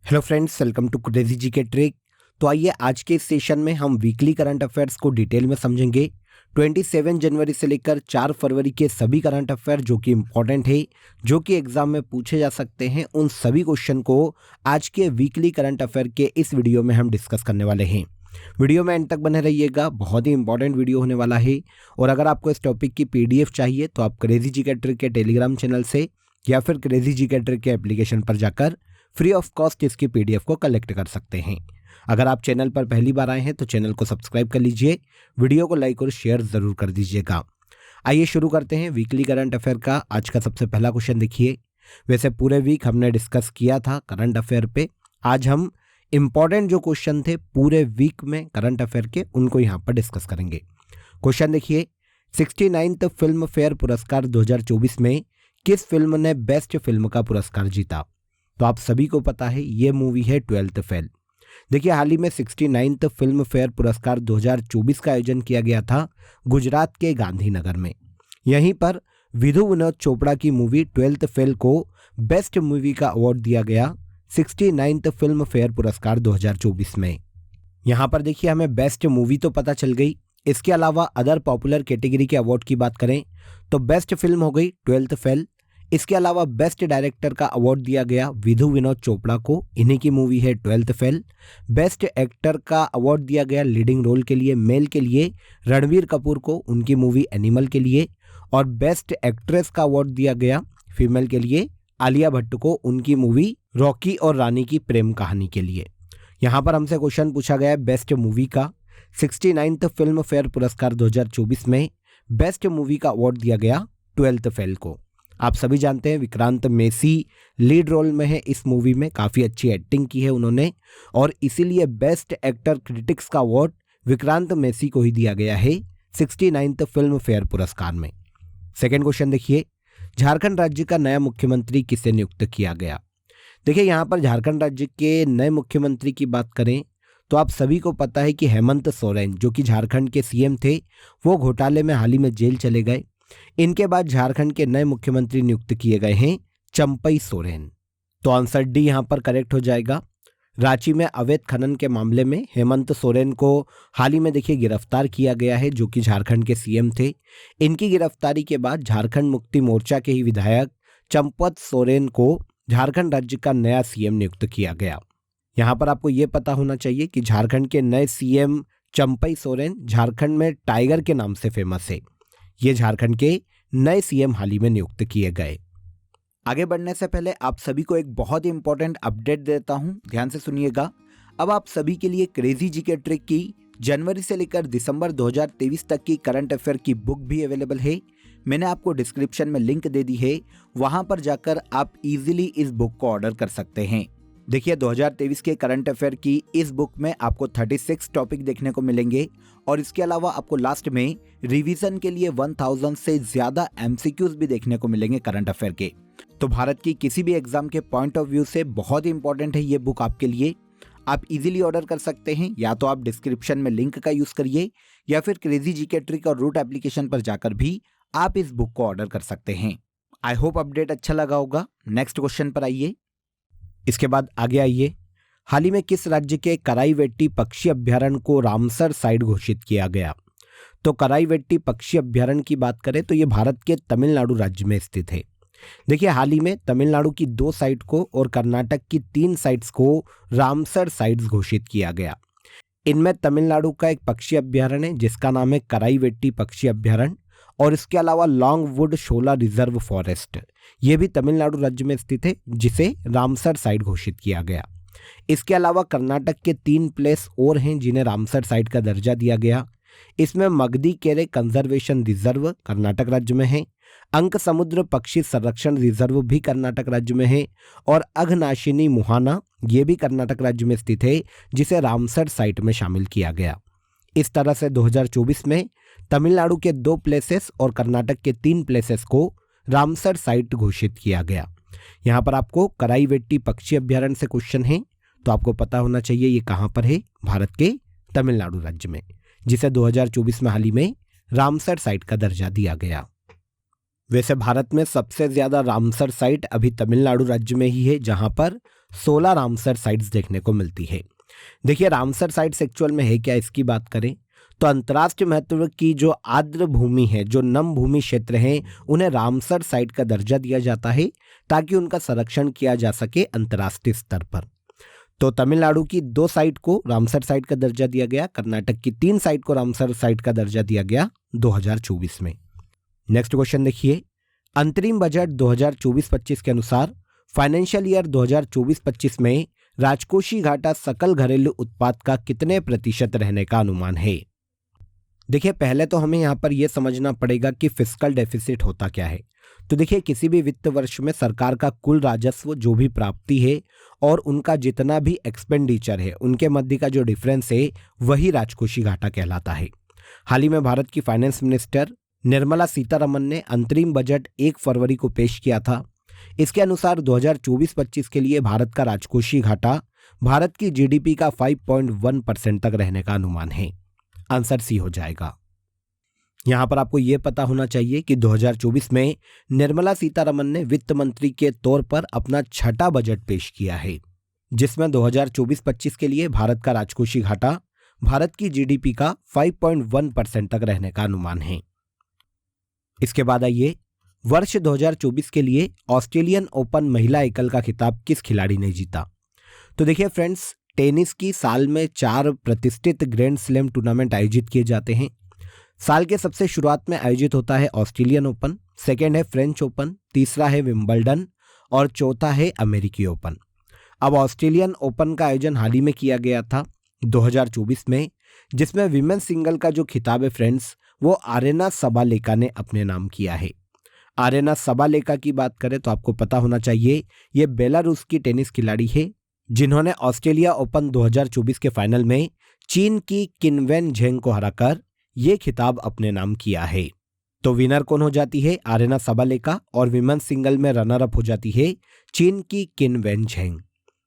Hello friends, welcome to crazy G K trick. तो आइए आज के इस सेशन में हम वीकली करंट अफेयर्स को डिटेल में समझेंगे। 27 जनवरी से लेकर 4 फरवरी के सभी करंट अफेयर जो कि इम्पोर्टेंट है, जो कि एग्जाम में पूछे जा सकते हैं, उन सभी क्वेश्चन को आज के वीकली करंट अफेयर के इस वीडियो में हम डिस्कस करने वाले हैं। वीडियो में एंड तक बने रहिएगा, बहुत ही इंपॉर्टेंट वीडियो होने वाला है। और अगर आपको इस टॉपिक की PDF चाहिए तो आप क्रेजी जी के ट्रिक के टेलीग्राम चैनल से या फिर क्रेजी जी के ट्रिक के एप्लीकेशन पर जाकर फ्री ऑफ कॉस्ट इसकी PDF को कलेक्ट कर सकते हैं। अगर आप चैनल पर पहली बार आए हैं तो चैनल को सब्सक्राइब कर लीजिए, वीडियो को लाइक और शेयर जरूर कर दीजिएगा। आइए शुरू करते हैं वीकली करंट अफेयर का। आज का सबसे पहला क्वेश्चन देखिए। वैसे पूरे वीक हमने डिस्कस किया था करंट अफेयर पे, आज हम इंपॉर्टेंट जो क्वेश्चन थे पूरे वीक में करंट अफेयर के, उनको यहाँ पर डिस्कस करेंगे। क्वेश्चन देखिए, 69th फिल्म फेयर पुरस्कार 2024 में किस फिल्म ने बेस्ट फिल्म का पुरस्कार जीता? तो आप सभी को पता है ये मूवी है 12th फेल। देखिए, हाल ही में 69th फिल्म फेयर पुरस्कार 2024 का आयोजन किया गया था गुजरात के गांधीनगर में। यहीं पर विधु विनोद चोपड़ा की मूवी 12th फेल को बेस्ट मूवी का अवार्ड दिया गया 69th फिल्म फेयर पुरस्कार 2024 में। यहाँ पर देखिए, हमें बेस्ट मूवी तो पता चल गई, इसके अलावा अदर पॉपुलर कैटेगरी के अवार्ड की बात करें तो बेस्ट फिल्म हो गई 12th फेल। इसके अलावा बेस्ट डायरेक्टर का अवार्ड दिया गया विधु विनोद चोपड़ा को, इन्हीं की मूवी है 12th फेल। बेस्ट एक्टर का अवार्ड दिया गया लीडिंग रोल के लिए मेल के लिए रणबीर कपूर को, उनकी मूवी एनिमल के लिए। और बेस्ट एक्ट्रेस का अवार्ड दिया गया फीमेल के लिए आलिया भट्ट को, उनकी मूवी रॉकी और रानी की प्रेम कहानी के लिए। यहाँ पर हमसे क्वेश्चन पूछा गया है बेस्ट मूवी का। 69th फिल्म फेयर पुरस्कार 2024 में बेस्ट मूवी का अवार्ड दिया गया 12th फेल को। आप सभी जानते हैं विक्रांत मेसी लीड रोल में है इस मूवी में, काफ़ी अच्छी एक्टिंग की है उन्होंने, और इसीलिए बेस्ट एक्टर क्रिटिक्स का अवार्ड विक्रांत मेसी को ही दिया गया है 69th फिल्म फेयर पुरस्कार में। सेकेंड क्वेश्चन देखिए, झारखंड राज्य का नया मुख्यमंत्री किसे नियुक्त किया गया? देखिए, यहाँ पर झारखंड राज्य के नए मुख्यमंत्री की बात करें तो आप सभी को पता है कि हेमंत सोरेन जो कि झारखंड के CM थे, वो घोटाले में हाल ही में जेल चले गए। इनके बाद झारखंड के नए मुख्यमंत्री नियुक्त किए गए हैं चंपई सोरेन। तो आंसर डी यहाँ पर करेक्ट हो जाएगा। रांची में अवैध खनन के मामले में हेमंत सोरेन को हाल ही में देखिए गिरफ्तार किया गया है, जो कि झारखंड के CM थे। इनकी गिरफ्तारी के बाद झारखंड मुक्ति मोर्चा के ही विधायक चंपत सोरेन को झारखंड राज्य का नया CM नियुक्त किया गया। यहाँ पर आपको ये पता होना चाहिए कि झारखंड के नए CM चंपई सोरेन झारखंड में टाइगर के नाम से फेमस है। ये झारखंड के नए CM हाल ही में नियुक्त किए गए। आगे बढ़ने से पहले आप सभी को एक बहुत ही इंपॉर्टेंट अपडेट देता हूं, ध्यान से सुनिएगा। अब आप सभी के लिए क्रेजी जी के ट्रिक की जनवरी से लेकर दिसंबर 2023 तक की करंट अफेयर की बुक भी अवेलेबल है। मैंने आपको डिस्क्रिप्शन में लिंक दे दी है, वहां पर जाकर आप इजीली इस बुक को ऑर्डर कर सकते हैं। देखिए, 2023 के करंट अफेयर की इस बुक में आपको 36 टॉपिक देखने को मिलेंगे, और इसके अलावा आपको लास्ट में रिवीजन के लिए 1000 से ज्यादा MCQs भी देखने को मिलेंगे करंट अफेयर के। तो भारत की किसी भी एग्जाम के पॉइंट ऑफ व्यू से बहुत ही इंपॉर्टेंट है ये बुक आपके लिए। आप इजीली ऑर्डर कर सकते हैं, या तो आप डिस्क्रिप्शन में लिंक का यूज करिए, या फिर क्रेजी जी के ट्रिक और रूट एप्लीकेशन पर जाकर भी आप इस बुक को ऑर्डर कर सकते हैं। आई होप अपडेट अच्छा लगा होगा। नेक्स्ट क्वेश्चन पर आइए। इसके बाद आगे आइए, हाल ही में किस राज्य के कराईवेट्टी पक्षी अभ्यारण्य को रामसर साइट घोषित किया गया? तो कराईवेट्टी पक्षी अभ्यारण्य की बात करें तो ये भारत के तमिलनाडु राज्य में स्थित है। देखिए, हाल ही में तमिलनाडु की 2 साइट को और कर्नाटक की 3 साइट्स को रामसर साइट्स घोषित किया गया। इनमें तमिलनाडु का एक पक्षी अभ्यारण्य है जिसका नाम है कराईवेट्टी पक्षी अभ्यारण्य, और इसके अलावा लॉन्गवुड शोला रिजर्व फॉरेस्ट, ये भी तमिलनाडु राज्य में स्थित है, जिसे रामसर साइट घोषित किया गया। इसके अलावा कर्नाटक के 3 प्लेस और हैं जिन्हें रामसर साइट का दर्जा दिया गया। इसमें मगधी केरे कंजर्वेशन रिजर्व कर्नाटक राज्य में है, अंक समुद्र पक्षी संरक्षण रिजर्व भी कर्नाटक राज्य में है, और अघनाशिनी मुहाना ये भी कर्नाटक राज्य में स्थित है, जिसे रामसर साइट में शामिल किया गया। इस तरह से 2024 में तमिलनाडु के 2 प्लेसेस और कर्नाटक के 3 प्लेसेस को रामसर साइट घोषित किया गया। यहाँ पर आपको कराईवेट्टी पक्षी अभ्यारण्य से क्वेश्चन है, तो आपको पता होना चाहिए ये कहाँ पर है, भारत के तमिलनाडु राज्य में, जिसे 2024 में हाल ही में रामसर साइट का दर्जा दिया गया। वैसे भारत में सबसे ज्यादा रामसर साइट अभी तमिलनाडु राज्य में ही है, जहां पर 16 रामसर साइट्स देखने को मिलती है। देखिए रामसर साइट्स एक्चुअल में है क्या, इसकी बात करें तो अंतर्राष्ट्रीय महत्व की जो आर्द्र भूमि है, जो नम भूमि क्षेत्र हैं, उन्हें रामसर साइट का दर्जा दिया जाता है ताकि उनका संरक्षण किया जा सके अंतर्राष्ट्रीय स्तर पर। तो तमिलनाडु की 2 साइट को रामसर साइट का दर्जा दिया गया, कर्नाटक की 3 साइट को रामसर साइट का दर्जा दिया गया 2024 में। नेक्स्ट क्वेश्चन देखिए, अंतरिम बजट 2024-25 के अनुसार फाइनेंशियल ईयर 2024-25 में राजकोषीय घाटा सकल घरेलू उत्पाद का कितने प्रतिशत रहने का अनुमान है। देखिए पहले तो हमें यहाँ पर यह समझना पड़ेगा कि फिस्कल डेफिसिट होता क्या है। तो देखिए किसी भी वित्त वर्ष में सरकार का कुल राजस्व जो भी प्राप्ति है और उनका जितना भी एक्सपेंडिचर है, उनके मध्य का जो डिफरेंस है वही राजकोषीय घाटा कहलाता है। हाल ही में भारत की फाइनेंस मिनिस्टर निर्मला सीतारमन ने अंतरिम बजट 1 फरवरी को पेश किया था। इसके अनुसार 2024-25 के लिए भारत का राजकोषीय घाटा भारत की जीडीपी का 5.1% तक रहने का अनुमान है। आंसर सी हो जाएगा। यहां पर आपको यह पता होना चाहिए कि 2024 में निर्मला सीतारमन ने वित्त मंत्री के तौर पर अपना 6ठा बजट पेश किया है, जिसमें 2024-25 के लिए भारत का राजकोषीय घाटा भारत की जीडीपी का 5.1% तक रहने का अनुमान है। इसके बाद आइए, वर्ष 2024 के लिए ऑस्ट्रेलियन ओपन महिला एकल का खिताब किस खिलाड़ी ने जीता। तो देखिए फ्रेंड्स, टेनिस की साल में 4 प्रतिष्ठित ग्रैंड स्लैम टूर्नामेंट आयोजित किए जाते हैं। साल के सबसे शुरुआत में आयोजित होता है ऑस्ट्रेलियन ओपन, सेकेंड है फ्रेंच ओपन, तीसरा है विंबलडन और चौथा है अमेरिकी ओपन। अब ऑस्ट्रेलियन ओपन का आयोजन हाल ही में किया गया था 2024 में, जिसमें विमेन सिंगल का जो खिताब है फ्रेंड्स वो आरेना सबालेका ने अपने नाम किया है। आरेना सबालेका की बात करें तो आपको पता होना चाहिए ये बेलारूस की टेनिस खिलाड़ी है, जिन्होंने ऑस्ट्रेलिया ओपन 2024 के फाइनल में चीन की किनवेन झेंग को हराकर ये खिताब अपने नाम किया है। तो विनर कौन हो जाती है, आरेना सबालेका, और विमेन सिंगल में रनर अप हो जाती है चीन की किनवेन झेंग।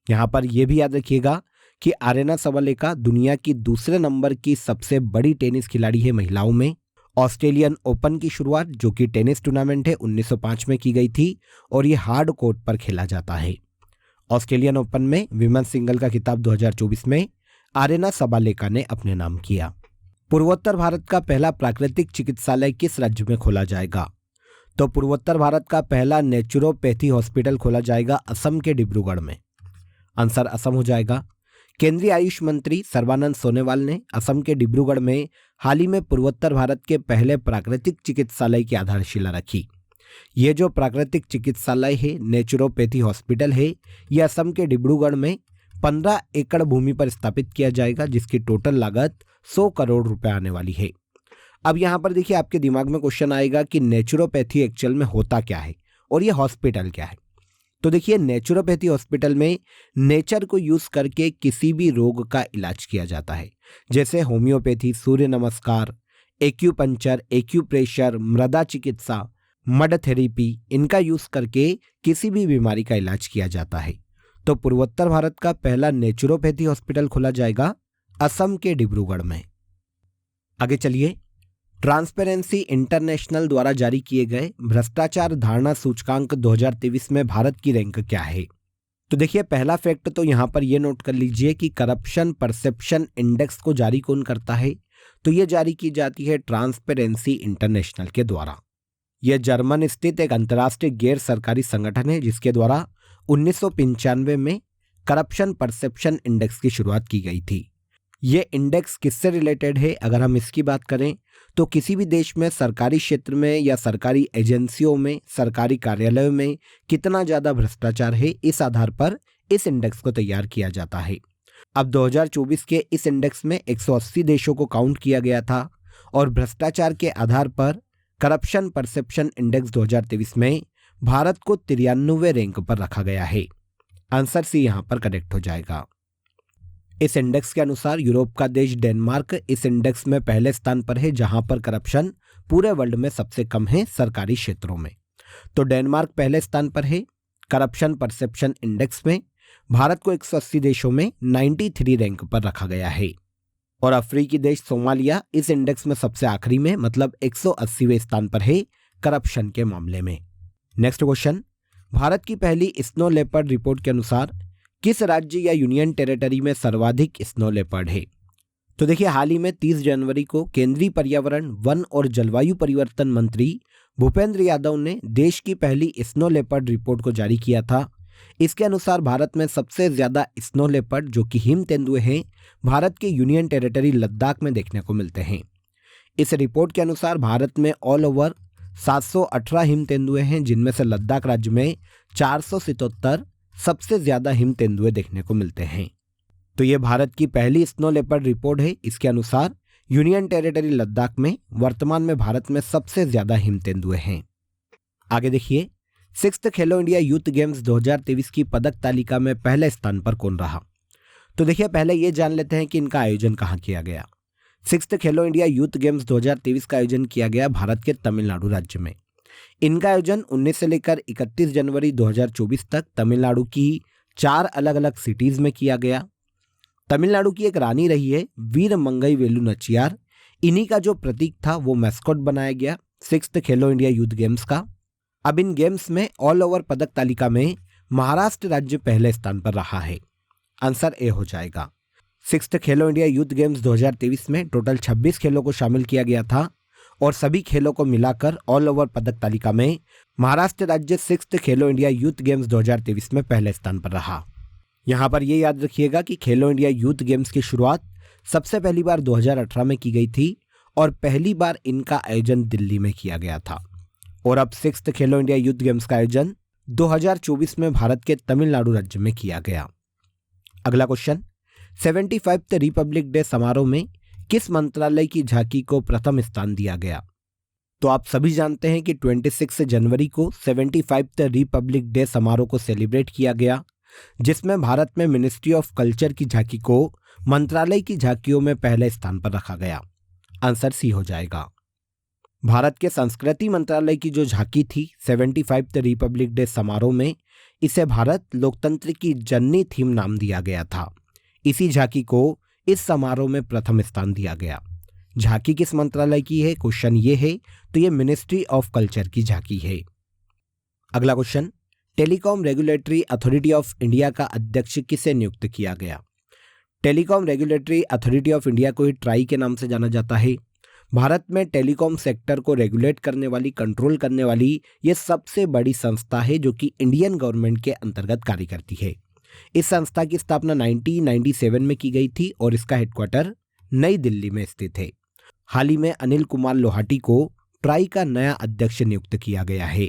यहां पर यह भी याद रखिएगा कि आरेना सबालेका दुनिया की दूसरे नंबर की सबसे बड़ी टेनिस खिलाड़ी है महिलाओं में। ऑस्ट्रेलियन ओपन की शुरुआत जो कि टेनिस टूर्नामेंट है 1905 में की गई थी और ये हार्ड कोर्ट पर खेला जाता है। ऑस्ट्रेलियन ओपन में विमेन सिंगल का खिताब 2024 में आरेना सबालेका ने अपने नाम किया। पूर्वोत्तर भारत का पहला प्राकृतिक चिकित्सालय किस राज्य में खोला जाएगा। तो पूर्वोत्तर भारत का पहला नेचुरोपैथी हॉस्पिटल खोला जाएगा असम के डिब्रूगढ़ में। आंसर असम हो जाएगा। केंद्रीय आयुष मंत्री सर्बानंद सोनोवाल ने असम के डिब्रूगढ़ में हाल ही में पूर्वोत्तर भारत के पहले प्राकृतिक चिकित्सालय की आधारशिला रखी। ये जो प्राकृतिक चिकित्सालय है, नेचुरोपैथी हॉस्पिटल है, यह असम के डिब्रूगढ़ में 15 एकड़ भूमि पर स्थापित किया जाएगा, जिसकी टोटल लागत 100 करोड़ रुपए आने वाली है। अब यहाँ पर देखिए आपके दिमाग में क्वेश्चन आएगा कि नेचुरोपैथी एक्चुअल में होता क्या है और ये हॉस्पिटल क्या है। तो देखिए नेचुरोपैथी हॉस्पिटल में नेचर को यूज करके किसी भी रोग का इलाज किया जाता है, जैसे होम्योपैथी, सूर्य नमस्कार, एक्यूपंचर, एक्यूप्रेशर, मृदा चिकित्सा, मड थेरेपी, इनका यूज करके किसी भी बीमारी का इलाज किया जाता है। तो पूर्वोत्तर भारत का पहला नेचुरोपैथी हॉस्पिटल खोला जाएगा असम के डिब्रूगढ़ में। आगे चलिए, ट्रांसपेरेंसी इंटरनेशनल द्वारा जारी किए गए भ्रष्टाचार धारणा सूचकांक 2023 में भारत की रैंक क्या है। तो देखिए पहला फैक्ट तो यहां पर यह नोट कर लीजिए कि करप्शन परसेप्शन इंडेक्स को जारी कौन करता है। तो यह जारी की जाती है ट्रांसपेरेंसी इंटरनेशनल के द्वारा। यह जर्मन स्थित एक अंतर्राष्ट्रीय गैर सरकारी संगठन है, जिसके द्वारा 1995 में करप्शन परसेप्शन इंडेक्स की शुरुआत की गई थी। ये इंडेक्स किससे रिलेटेड है, अगर हम इसकी बात करें तो किसी भी देश में सरकारी क्षेत्र में या सरकारी एजेंसियों में, सरकारी कार्यालयों में कितना ज़्यादा भ्रष्टाचार है, इस आधार पर इस इंडेक्स को तैयार किया जाता है। अब 2024 के इस इंडेक्स में 180 देशों को काउंट किया गया था और भ्रष्टाचार के आधार पर करप्शन परसेप्शन इंडेक्स 2023 में भारत को 93वें रैंक पर रखा गया है। आंसर सी यहां पर करेक्ट हो जाएगा। इस इंडेक्स के अनुसार यूरोप का देश डेनमार्क इस इंडेक्स में पहले स्थान पर है, जहां पर करप्शन पूरे वर्ल्ड में सबसे कम है सरकारी क्षेत्रों में। तो डेनमार्क पहले स्थान पर है करप्शन परसेप्शन इंडेक्स में। भारत को 180 देशों में 93 रैंक पर रखा गया है। और अफ्रीकी देश सोमालिया इस इंडेक्स में सबसे आखिरी में, मतलब 180वें स्थान पर है करप्शन के मामले में। नेक्स्ट क्वेश्चन, भारत की पहली स्नो लेपर्ड रिपोर्ट के अनुसार किस राज्य या यूनियन टेरिटरी में सर्वाधिक स्नो लेपर्ड है? तो देखिए, हाल ही में 30 जनवरी को केंद्रीय पर्यावरण, वन और जलवायु परिवर्तन मंत्री भूपेंद्र यादव ने देश की पहली स्नो लेपर्ड रिपोर्ट को जारी किया था। इसके अनुसार भारत में सबसे ज्यादा स्नो लेपर्ड जो कि हिम तेंदुए हैं, भारत के यूनियन टेरिटरी लद्दाख में देखने को मिलते हैं। इस रिपोर्ट के अनुसार भारत में ऑल ओवर 718 हिम तेंदुए हैं, जिनमें से लद्दाख राज्य में 477 सबसे ज्यादा हिम तेंदुए देखने को मिलते हैं। तो ये भारत की पहली स्नो लेपर्ड रिपोर्ट है। इसके अनुसार यूनियन टेरिटरी लद्दाख में वर्तमान में भारत में सबसे ज्यादा हिम तेंदुए हैं। आगे देखिए, 6th खेलो इंडिया यूथ गेम्स 2023 की पदक तालिका में पहले स्थान पर कौन रहा? तो देखिए, पहले ये जान लेते हैं कि इनका आयोजन कहाँ किया गया। 6th खेलो इंडिया यूथ गेम्स 2023 का आयोजन किया गया भारत के तमिलनाडु राज्य में। इनका आयोजन 19 से लेकर 31 जनवरी 2024 तक तमिलनाडु की 4 अलग अलग सिटीज में किया गया। तमिलनाडु की एक रानी रही है वीर मंगई वेलु नचियार, इन्हीं का जो प्रतीक था वो मैस्कॉट बनाया गया 6th खेलो इंडिया यूथ गेम्स का। अब इन गेम्स में ऑल ओवर पदक तालिका में महाराष्ट्र राज्य पहले स्थान पर रहा है। आंसर ए हो जाएगा। 6th खेलो इंडिया यूथ गेम्स 2023 में टोटल 26 खेलों को शामिल किया गया था और सभी खेलों को मिलाकर ऑल ओवर पदक तालिका में महाराष्ट्र राज्य 6th खेलो इंडिया यूथ गेम्स 2023 में पहले स्थान पर रहा। यहाँ पर यह याद रखिएगा कि खेलो इंडिया यूथ गेम्स की शुरुआत सबसे पहली बार 2018 में की गई थी और पहली बार इनका आयोजन दिल्ली में किया गया था। और अब 6th खेलो इंडिया यूथ गेम्स का आयोजन 2024 में भारत के तमिलनाडु राज्य में किया गया। अगला क्वेश्चन, 75th रिपब्लिक डे समारोह में किस मंत्रालय की झांकी को प्रथम स्थान दिया गया? तो आप सभी जानते हैं कि 26 जनवरी को 75th रिपब्लिक डे समारोह को सेलिब्रेट किया गया, जिसमें भारत में मिनिस्ट्री ऑफ कल्चर की झांकी को मंत्रालय की झांकियों में पहले स्थान पर रखा गया। आंसर सी हो जाएगा। भारत के संस्कृति मंत्रालय की जो झांकी थी 75th रिपब्लिक डे समारोह में, इसे भारत लोकतंत्र की जननी थीम नाम दिया गया था। इसी झांकी को इस समारोह में प्रथम स्थान दिया गया। झांकी किस मंत्रालय की है? क्वेश्चन ये है, तो ये मिनिस्ट्री ऑफ कल्चर की झांकी है। अगला question, telecom regulatory authority of India का अध्यक्ष किसे नियुक्त किया गया? Telecom regulatory authority of India को ही ट्राई के नाम से जाना जाता है। भारत में टेलीकॉम सेक्टर को रेगुलेट करने वाली, कंट्रोल करने वाली ये सबसे बड़ी संस्था है जो कि इंडियन गवर्नमेंट के अंतर्गत कार्य करती है। इस संस्था की स्थापना 1997 में की गई थी और इसका हेडक्वार्टर नई दिल्ली में स्थित है। हाल ही में अनिल कुमार लोहाटी को ट्राई का नया अध्यक्ष नियुक्त किया गया है।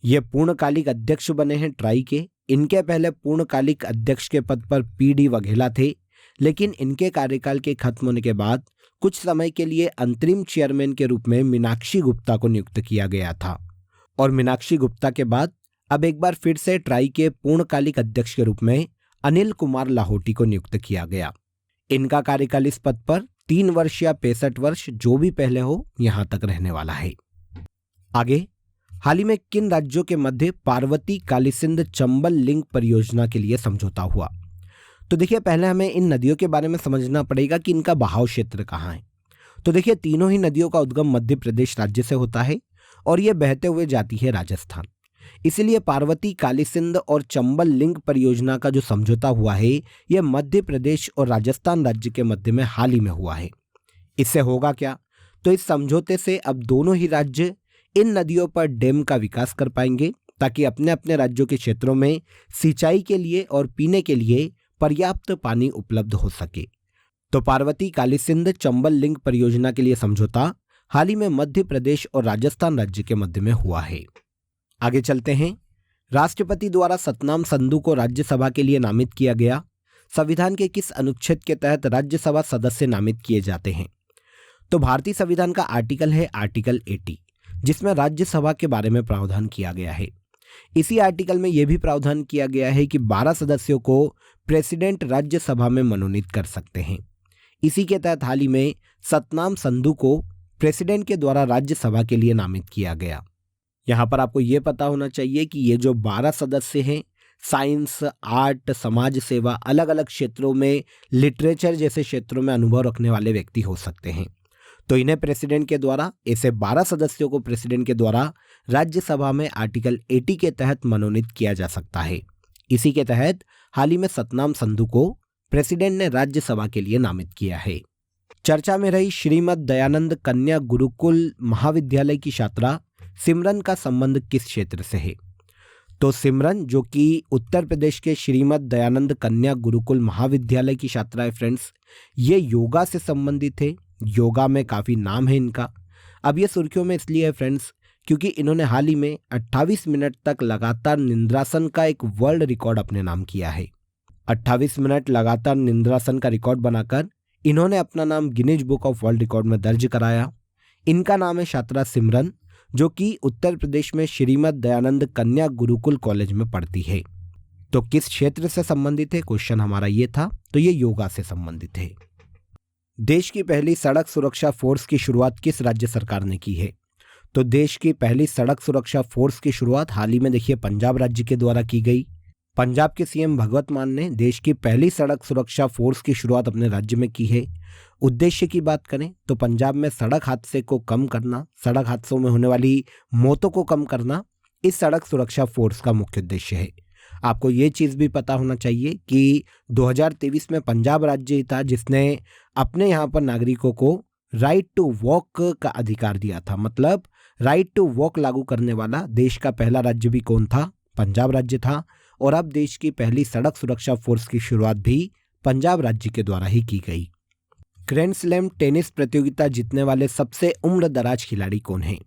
ये पूर्णकालिक अध्यक्ष बने हैं ट्राई के। इनके पहले पूर्णकालिक अध्यक्ष के पद पर पीडी वघेला थे, लेकिन इनके कार्यकाल के खत्म होने के बाद कुछ समय के लिए अंतरिम चेयरमैन के रूप में मीनाक्षी गुप्ता को नियुक्त किया गया था और मीनाक्षी गुप्ता के बाद अब एक बार फिर से ट्राई के पूर्णकालिक अध्यक्ष के रूप में अनिल कुमार लाहोटी को नियुक्त किया गया। इनका कार्यकाल इस पद पर 3 वर्ष या 65 वर्ष जो भी पहले हो यहां तक रहने वाला है। आगे, हाल ही में किन राज्यों के मध्य पार्वती कालीसिंध चंबल लिंक परियोजना के लिए समझौता हुआ? तो देखिए, पहले हमें इन नदियों के बारे में समझना पड़ेगा कि इनका बहाव क्षेत्र कहाँ है। तो देखिए, तीनों ही नदियों का उद्गम मध्य प्रदेश राज्य से होता है और ये बहते हुए जाती है राजस्थान। इसीलिए पार्वती कालीसिंध और चंबल लिंक परियोजना का जो समझौता हुआ है यह मध्य प्रदेश और राजस्थान राज्य के मध्य में हाल ही में हुआ है। इससे होगा क्या? तो इस समझौते से अब दोनों ही राज्य इन नदियों पर डैम का विकास कर पाएंगे ताकि अपने अपने राज्यों के क्षेत्रों में सिंचाई के लिए और पीने के लिए पर्याप्त पानी उपलब्ध हो सके। तो पार्वती कालीसिंध चंबल लिंक परियोजना के लिए समझौता हाल ही में मध्य प्रदेश और राजस्थान राज्य के मध्य में हुआ है। आगे चलते हैं। राष्ट्रपति द्वारा सतनाम संधू को राज्यसभा के लिए नामित किया गया। संविधान के किस अनुच्छेद के तहत राज्यसभा सदस्य नामित किए जाते हैं? तो भारतीय संविधान का आर्टिकल है आर्टिकल 80, जिसमें राज्यसभा के बारे में प्रावधान किया गया है। इसी आर्टिकल में यह भी प्रावधान किया गया है कि 12 सदस्यों को प्रेसिडेंट राज्यसभा में मनोनीत कर सकते हैं। इसी के तहत हाल ही में सतनाम संधू को प्रेसिडेंट के द्वारा राज्यसभा के लिए नामित किया गया। यहाँ पर आपको ये पता होना चाहिए कि ये जो 12 सदस्य हैं, साइंस, आर्ट, समाज सेवा, अलग अलग क्षेत्रों में, लिटरेचर जैसे क्षेत्रों में अनुभव रखने वाले व्यक्ति हो सकते हैं। तो इन्हें प्रेसिडेंट के द्वारा, ऐसे 12 सदस्यों को प्रेसिडेंट के द्वारा राज्यसभा में आर्टिकल 80 के तहत मनोनीत किया जा सकता है। इसी के तहत हाल ही में सतनाम संधू को प्रेसिडेंट ने राज्यसभा के लिए नामित किया है। चर्चा में रही श्रीमद दयानंद कन्या गुरुकुल महाविद्यालय की छात्रा सिमरन का संबंध किस क्षेत्र से है? तो सिमरन जो कि उत्तर प्रदेश के श्रीमद दयानंद कन्या गुरुकुल महाविद्यालय की छात्रा है फ्रेंड्स, ये योगा से संबंधित है। योगा में काफ़ी नाम है इनका। अब ये सुर्खियों में इसलिए है फ्रेंड्स क्योंकि इन्होंने हाल ही में 28 मिनट तक लगातार निंद्रासन का एक वर्ल्ड रिकॉर्ड अपने नाम किया है। 28 मिनट लगातार निंद्रासन का रिकॉर्ड बनाकर इन्होंने अपना नाम Guinness book of world record में दर्ज कराया। इनका नाम है छात्रा सिमरन, जो कि उत्तर प्रदेश में श्रीमद दयानंद कन्या गुरुकुल कॉलेज में पढ़ती है। तो किस क्षेत्र से संबंधित है, क्वेश्चन हमारा ये था। तो ये योगा से संबंधित है। देश की पहली सड़क सुरक्षा फोर्स की शुरुआत किस राज्य सरकार ने की है? तो देश की पहली सड़क सुरक्षा फोर्स की शुरुआत हाल ही में देखिए पंजाब राज्य के द्वारा की गई। पंजाब के सीएम भगवंत मान ने देश की पहली सड़क सुरक्षा फोर्स की शुरुआत अपने राज्य में की है। उद्देश्य की बात करें तो पंजाब में सड़क हादसे को कम करना, सड़क हादसों में होने वाली मौतों को कम करना इस सड़क सुरक्षा फोर्स का मुख्य उद्देश्य है। आपको ये चीज़ भी पता होना चाहिए कि 2023 में पंजाब राज्य ही था जिसने अपने यहाँ पर नागरिकों को राइट टू वॉक का अधिकार दिया था। मतलब राइट टू वॉक लागू करने वाला देश का पहला राज्य भी कौन था? पंजाब राज्य था। और अब देश की पहली सड़क सुरक्षा फोर्स की शुरुआत भी पंजाब राज्य के द्वारा ही की गई। ग्रैंड स्लैम टेनिस प्रतियोगिता जीतने वाले सबसे उम्रदराज खिलाड़ी कौन हैं?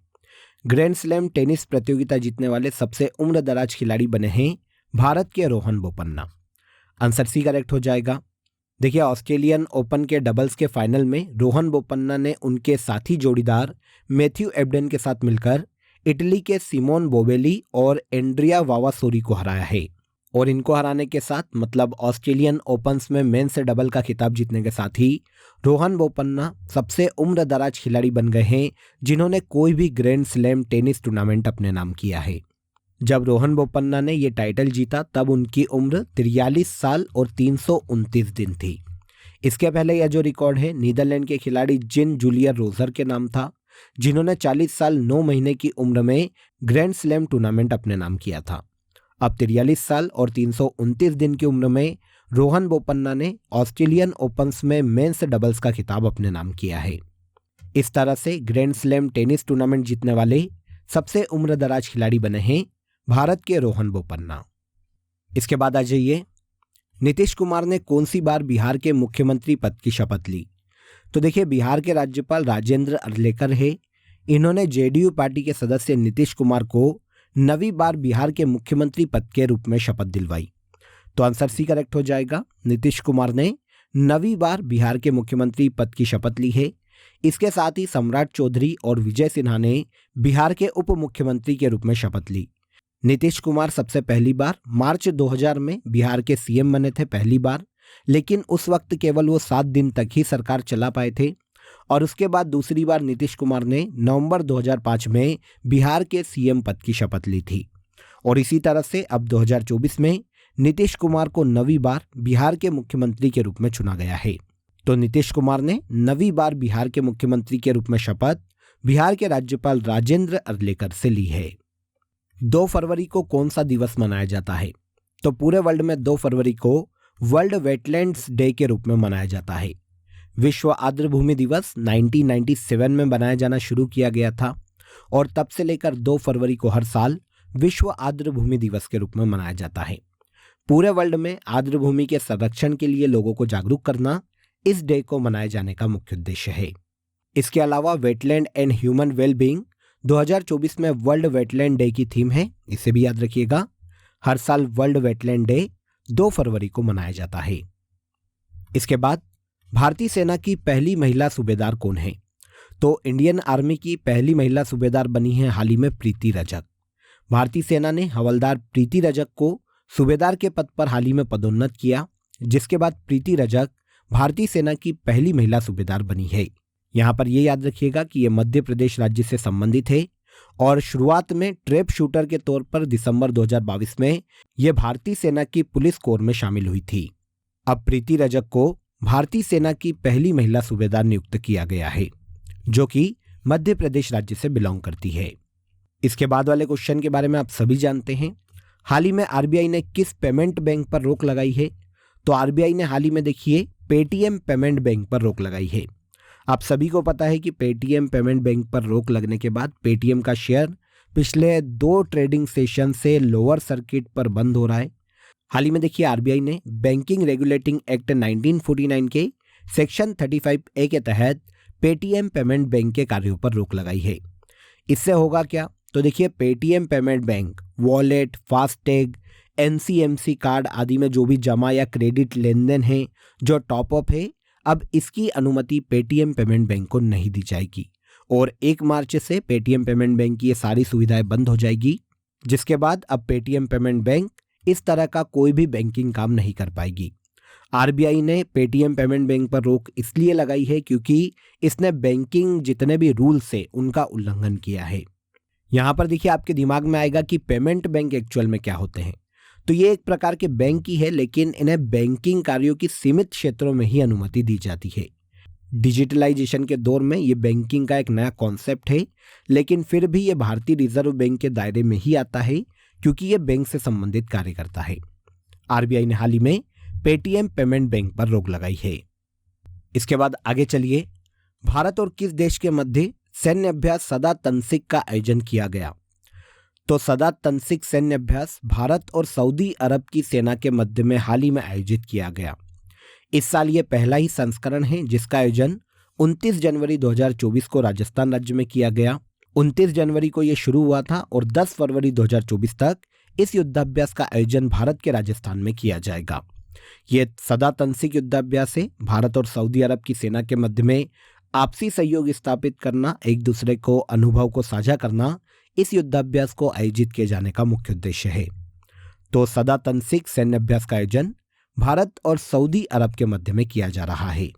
ग्रैंड स्लैम टेनिस प्रतियोगिता जीतने वाले सबसे उम्रदराज खिलाड़ी बने हैं भारत के Rohan Bopanna. Answer C correct हो जाएगा। देखिए, ऑस्ट्रेलियन ओपन के डबल्स के फाइनल में रोहन बोपन्ना ने उनके साथी जोड़ीदार मैथ्यू एब्डेन के साथ मिलकर इटली के सिमोन बोवेली और एंड्रिया वावासोरी को हराया है। और इनको हराने के साथ मतलब ऑस्ट्रेलियन ओपन्स में मेंस डबल का खिताब जीतने के साथ ही रोहन बोपन्ना सबसे उम्रदराज खिलाड़ी बन गए हैं जिन्होंने कोई भी ग्रैंड स्लैम टेनिस टूर्नामेंट अपने नाम किया है। जब रोहन बोपन्ना ने ये टाइटल जीता तब उनकी उम्र 43 साल और 329 दिन थी। इसके पहले यह जो रिकॉर्ड है नीदरलैंड के खिलाड़ी जिन जूलियर रोजर के नाम था, जिन्होंने 40 साल 9 महीने की उम्र में ग्रैंड स्लैम टूर्नामेंट अपने नाम किया था। अब 43 साल और 329 दिन की उम्र में रोहन बोपन्ना ने ऑस्ट्रेलियन ओपन्स में मेंस डबल्स का खिताब अपने नाम किया है। इस तरह से ग्रैंड स्लैम टेनिस टूर्नामेंट जीतने वाले सबसे उम्रदराज खिलाड़ी बने हैं भारत के रोहन बोपन्ना। इसके बाद आ जाइए, नीतीश कुमार ने कौन सी बार बिहार के मुख्यमंत्री पद की शपथ ली? तो देखिए, बिहार के राज्यपाल राजेंद्र अर्लेकर है। इन्होंने जेडीयू पार्टी के सदस्य नीतीश कुमार को 9वीं बार बिहार के मुख्यमंत्री पद के रूप में शपथ दिलवाई। तो आंसर सी करेक्ट हो जाएगा। नीतीश कुमार ने 9वीं बार बिहार के मुख्यमंत्री पद की शपथ ली है। इसके साथ ही सम्राट चौधरी और विजय सिन्हा ने बिहार के उप मुख्यमंत्री के रूप में शपथ ली। नीतीश कुमार सबसे पहली बार मार्च 2000 में बिहार के सीएम बने थे पहली बार, लेकिन उस वक्त केवल वो 7 दिन तक ही सरकार चला पाए थे। और उसके बाद दूसरी बार नीतीश कुमार ने नवंबर 2005 में बिहार के सीएम पद की शपथ ली थी। और इसी तरह से अब 2024 में नीतीश कुमार को 9वीं बार बिहार के मुख्यमंत्री के रूप में चुना गया है। तो नीतीश कुमार ने 9वीं बार बिहार के मुख्यमंत्री के रूप में शपथ बिहार के राज्यपाल राजेंद्र अर्लेकर से ली है। 2 फरवरी को कौन सा दिवस मनाया जाता है? तो पूरे वर्ल्ड में 2 फरवरी को वर्ल्ड वेटलैंड्स डे के रूप में मनाया जाता है। विश्व आर्द्रभूमि दिवस 1997 में बनाया जाना शुरू किया गया था और तब से लेकर 2 फरवरी को हर साल विश्व आर्द्रभूमि दिवस के रूप में मनाया जाता है। पूरे वर्ल्ड में आर्द्रभूमि के संरक्षण के लिए लोगों को जागरूक करना इस डे को मनाए जाने का मुख्य उद्देश्य है। इसके अलावा वेटलैंड एंड ह्यूमन वेलबींग 2024 में वर्ल्ड वेटलैंड डे की थीम है, इसे भी याद रखिएगा। हर साल वर्ल्ड वेटलैंड डे 2 फरवरी को मनाया जाता है। इसके बाद भारतीय सेना की पहली महिला सूबेदार कौन है? तो इंडियन आर्मी की पहली महिला सूबेदार बनी है हाल ही में प्रीति रजक। भारतीय सेना ने हवलदार प्रीति रजक को सूबेदार के पद पर हाल ही में पदोन्नत किया, जिसके बाद प्रीति रजक भारतीय सेना की पहली महिला सूबेदार बनी है। यहाँ पर यह याद रखिएगा कि यह मध्य प्रदेश राज्य से संबंधित है और शुरुआत में ट्रैप शूटर के तौर पर दिसंबर 2022 में यह भारतीय सेना की पुलिस कोर में शामिल हुई थी। अब प्रीति रजक को भारतीय सेना की पहली महिला सूबेदार नियुक्त किया गया है, जो कि मध्य प्रदेश राज्य से बिलोंग करती है। इसके बाद वाले क्वेश्चन के बारे में आप सभी जानते हैं। हाल ही में आरबीआई ने किस पेमेंट बैंक पर रोक लगाई है? तो आरबीआई ने हाल ही में देखिए पेटीएम पेमेंट बैंक पर रोक लगाई है। आप सभी को पता है कि पेटीएम पेमेंट बैंक पर रोक लगने के बाद पेटीएम का शेयर पिछले 2 ट्रेडिंग सेशन से लोअर सर्किट पर बंद हो रहा है। हाल ही में देखिए आरबीआई ने बैंकिंग रेगुलेटिंग एक्ट 1949 के सेक्शन 35A के तहत पेटीएम पेमेंट बैंक के कार्यों पर रोक लगाई है। इससे होगा क्या? तो देखिए Paytm payment bank wallet, FASTag, NCMC card आदि में जो भी जमा या क्रेडिट लेन देन है, जो टॉपअप है, अब इसकी अनुमति पेटीएम पेमेंट बैंक को नहीं दी जाएगी और 1 मार्च से पेटीएम पेमेंट बैंक की ये सारी सुविधाएं बंद हो जाएगी, जिसके बाद अब पेटीएम पेमेंट बैंक इस तरह का कोई भी बैंकिंग काम नहीं कर पाएगी। आरबीआई ने पेटीएम पेमेंट बैंक पर रोक इसलिए लगाई है क्योंकि इसने बैंकिंग जितने भी रूल्स है उनका उल्लंघन किया है। यहाँ पर देखिए आपके दिमाग में आएगा कि पेमेंट बैंक एक्चुअल में क्या होते हैं। तो ये एक प्रकार के बैंक ही है, लेकिन इन्हें बैंकिंग कार्यों की सीमित क्षेत्रों में ही अनुमति दी जाती है। डिजिटलाइजेशन के दौर में ये बैंकिंग का एक नया कॉन्सेप्ट है, लेकिन फिर भी ये भारतीय रिजर्व बैंक के दायरे में ही आता है क्योंकि ये बैंक से संबंधित कार्य करता है। आरबीआई ने हाल ही में पेटीएम पेमेंट बैंक पर रोक लगाई है। इसके बाद आगे चलिए, भारत और किस देश के मध्य सैन्य अभ्यास सदा तनसिक का आयोजन किया गया? तो सदा तनसिक सैन्य अभ्यास भारत और सऊदी अरब की सेना के मध्य में हाल ही में आयोजित किया गया। इस साल ये पहला ही संस्करण है जिसका आयोजन 29 जनवरी 2024 को राजस्थान राज्य में किया गया। 29 जनवरी को ये शुरू हुआ था और 10 फरवरी 2024 तक इस युद्धाभ्यास का आयोजन भारत के राजस्थान में किया जाएगा। ये सदा तनसिक युद्धाभ्यास है भारत और सऊदी अरब की सेना के मध्य में आपसी सहयोग स्थापित करना, एक दूसरे को अनुभव को साझा करना, इस युद्धाभ्यास को आयोजित किए जाने का मुख्य उद्देश्य है। तो सदा तनसिक सैन्य अभ्यास का आयोजन भारत और सऊदी अरब के मध्य में किया जा रहा है।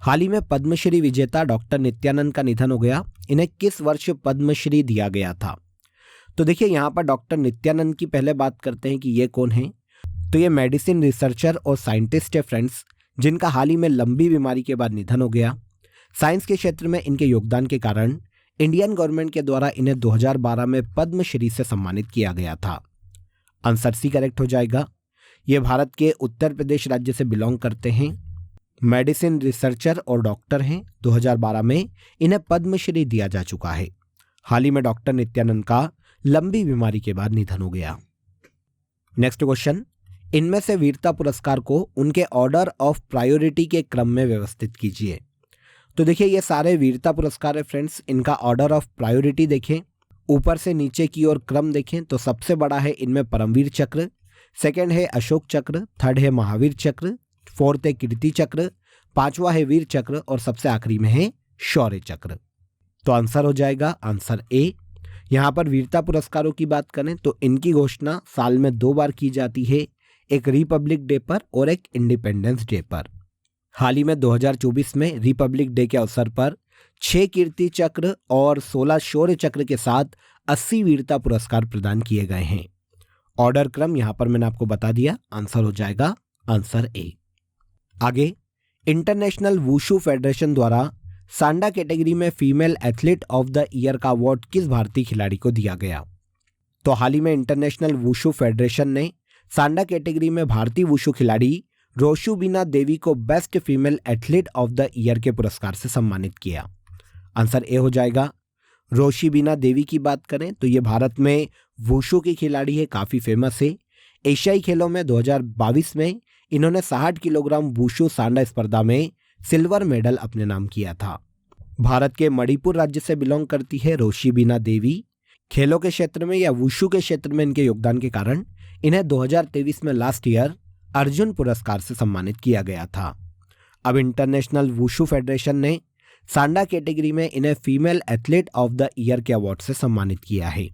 हाल ही में पद्मश्री विजेता डॉक्टर नित्यानंद का निधन हो गया। इन्हें किस वर्ष पद्मश्री दिया गया था? तो देखिए यहाँ पर डॉक्टर नित्यानंद की पहले बात करते हैं कि ये कौन है। तो ये मेडिसिन रिसर्चर और साइंटिस्ट है फ्रेंड्स, जिनका हाल ही में लंबी बीमारी के बाद निधन हो गया। साइंस के क्षेत्र में इनके योगदान के कारण इंडियन गवर्नमेंट के द्वारा इन्हें 2012 में पद्मश्री से सम्मानित किया गया था। आंसर सी करेक्ट हो जाएगा। ये भारत के उत्तर प्रदेश राज्य से बिलोंग करते हैं, मेडिसिन रिसर्चर और डॉक्टर हैं। 2012 में इन्हें पद्मश्री दिया जा चुका है। हाल ही में डॉक्टर नित्यानंद का लंबी बीमारी के बाद निधन हो गया। नेक्स्ट क्वेश्चन, इनमें से वीरता पुरस्कार को उनके ऑर्डर ऑफ प्रायोरिटी के क्रम में व्यवस्थित कीजिए। तो देखिए ये सारे वीरता पुरस्कार है फ्रेंड्स, इनका ऑर्डर ऑफ प्रायोरिटी देखें, ऊपर से नीचे की ओर क्रम देखें तो सबसे बड़ा है इनमें परमवीर चक्र, सेकंड है अशोक चक्र, थर्ड है महावीर चक्र, फोर्थ है कीर्ति चक्र, पांचवा है वीर चक्र और सबसे आखिरी में है शौर्य चक्र। तो आंसर हो जाएगा आंसर ए। यहाँ पर वीरता पुरस्कारों की बात करें तो इनकी घोषणा साल में 2 बार की जाती है, एक रिपब्लिक डे पर और एक इंडिपेंडेंस डे पर। हाल ही में 2024 में रिपब्लिक डे के अवसर पर 6 कीर्ति चक्र और 16 शौर्य चक्र के साथ 80 वीरता पुरस्कार प्रदान किए गए हैं। ऑर्डर क्रम यहां पर मैंने आपको बता दिया, आंसर हो जाएगा आंसर ए। आगे, इंटरनेशनल वुशु फेडरेशन द्वारा सांडा कैटेगरी में female athlete of the year का अवार्ड किस भारतीय खिलाड़ी को दिया गया? तो हाल ही में इंटरनेशनल वुशु फेडरेशन ने सांडा कैटेगरी में भारतीय वुशु खिलाड़ी रोशुबिना देवी को best female athlete of the year के पुरस्कार से सम्मानित किया। आंसर ए हो जाएगा। रोशुबिना देवी की बात करें तो ये भारत में वुशु की खिलाड़ी है, काफ़ी फेमस है। एशियाई खेलों में 2022 में इन्होंने 60 किलोग्राम वुशु सांडा स्पर्धा में सिल्वर मेडल अपने नाम किया था। भारत के मणिपुर राज्य से बिलोंग करती है रोशुबिना देवी। खेलों के क्षेत्र में या वुशु के क्षेत्र में इनके योगदान के कारण इन्हें 2023 में लास्ट ईयर अर्जुन पुरस्कार से सम्मानित किया गया था। अब इंटरनेशनल वुशु फेडरेशन ने सांडा कैटेगरी में इन्हें female athlete of the year के अवार्ड से सम्मानित किया है।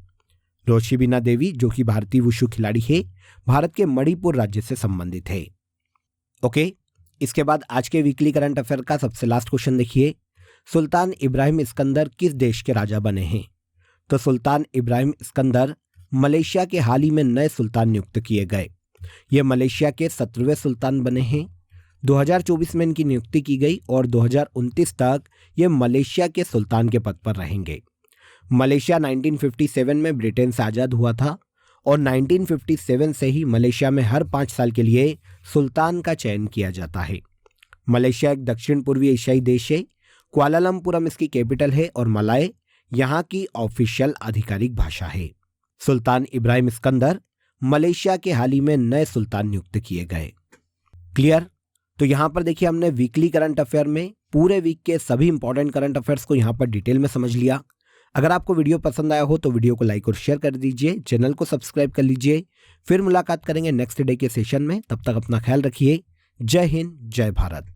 रोशुबिना देवी जो कि भारतीय वुशु खिलाड़ी है, भारत के मणिपुर राज्य से संबंधित है। ओके, इसके बाद आज के वीकली करंट अफेयर का सबसे लास्ट क्वेश्चन देखिए, सुल्तान इब्राहिम इस्कंदर किस देश के राजा बने हैं? तो सुल्तान इब्राहिम इस्कंदर मलेशिया के हाल ही में नए सुल्तान नियुक्त किए गए। ये मलेशिया के 17वें सुल्तान बने हैं। 2024 में इनकी नियुक्ति की गई और 2029 तक ये मलेशिया के सुल्तान के पद पर रहेंगे। मलेशिया 1957 में ब्रिटेन से आज़ाद हुआ था और 1957 से ही मलेशिया में हर 5 साल के लिए सुल्तान का चयन किया जाता है। मलेशिया एक दक्षिण पूर्वी एशियाई देश है। कुआलालंपुरम इसकी कैपिटल है और मलाय यहाँ की ऑफिशियल आधिकारिक भाषा है। सुल्तान इब्राहिम सिकंदर मलेशिया के हाल ही में नए सुल्तान नियुक्त किए गए। क्लियर? तो यहाँ पर देखिए हमने वीकली करंट अफेयर में पूरे वीक के सभी इंपॉर्टेंट करंट अफेयर्स को यहाँ पर डिटेल में समझ लिया। अगर आपको वीडियो पसंद आया हो तो वीडियो को लाइक और शेयर कर दीजिए, चैनल को सब्सक्राइब कर लीजिए। फिर मुलाकात करेंगे नेक्स्ट डे के सेशन में। तब तक अपना ख्याल रखिए। जय हिंद, जय भारत।